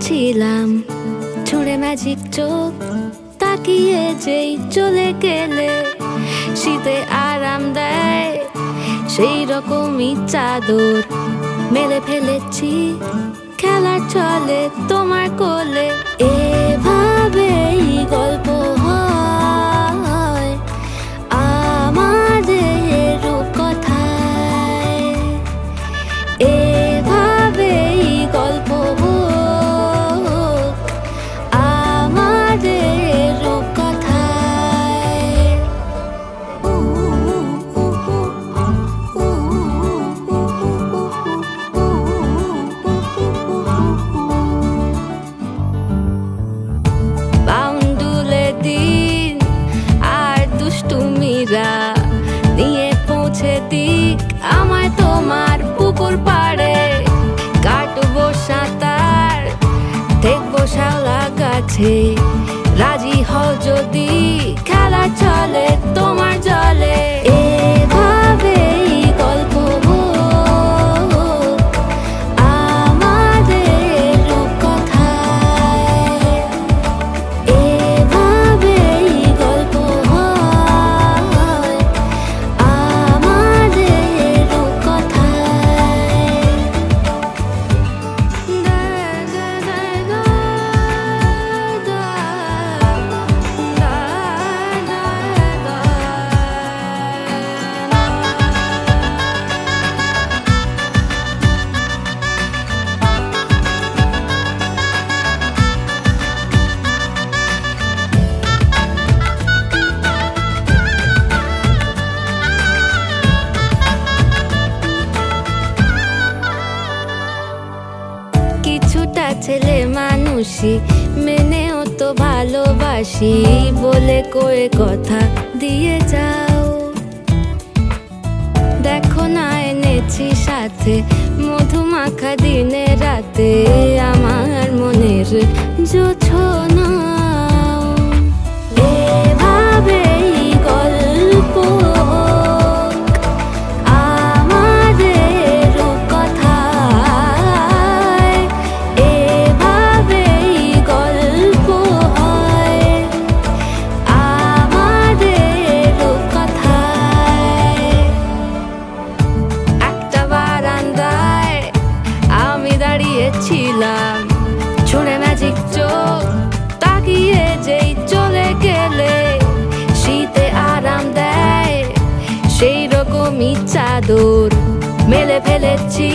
ছিলাম, ছুঁড়ে ম্যাজিক চোখ তাকিয়ে যেই চলে গেলে। শীতে আরাম দেয় সেই রকমই চাদর মেলে ফেলেছি খেলার চলে তোমার কোলে। এভাবেই গল্প হয় আমাদের রূপকথায়, এভাবেই গল্প হোক আমাদের রূপকথায়। বাউন্ডুলে দিন আর দুষ্টুমিরা নিয়ে পৌঁছে দিক আমায় তোমার পুকুর পাড়ে। কাটবো সাঁতার, দেখবো শাওলা গাছে, রাজি হও যদি খেলা চলে তোমার জলে। এভাবেই গল্প হোক আমাদের রূপকথায়, এভাবেই গল্প হয় আমাদের রূপকথায়। কিছুটা ছেলে মানুষই মেনেও তো ভালোবাসি বলে কয়ে কথা দিয়ে যাও। দেখো না এনেছি সাথে মধুমাখা দিনে রাতে আমার মনের জোছনা। এভাবেই গল্প হোক আমাদের রূপকথায়, এভাবেই গল্প হয় আমাদের রূপকথায়। একটা বারান্দায় আমি দাঁড়িয়েছিলাম, ছুঁড়ে ম্যাজিক চোখ তাকিয়ে যেই চলে গেলে। শীতে আরাম দেয় সেই রকমই চাদর মেলে ফেলেছি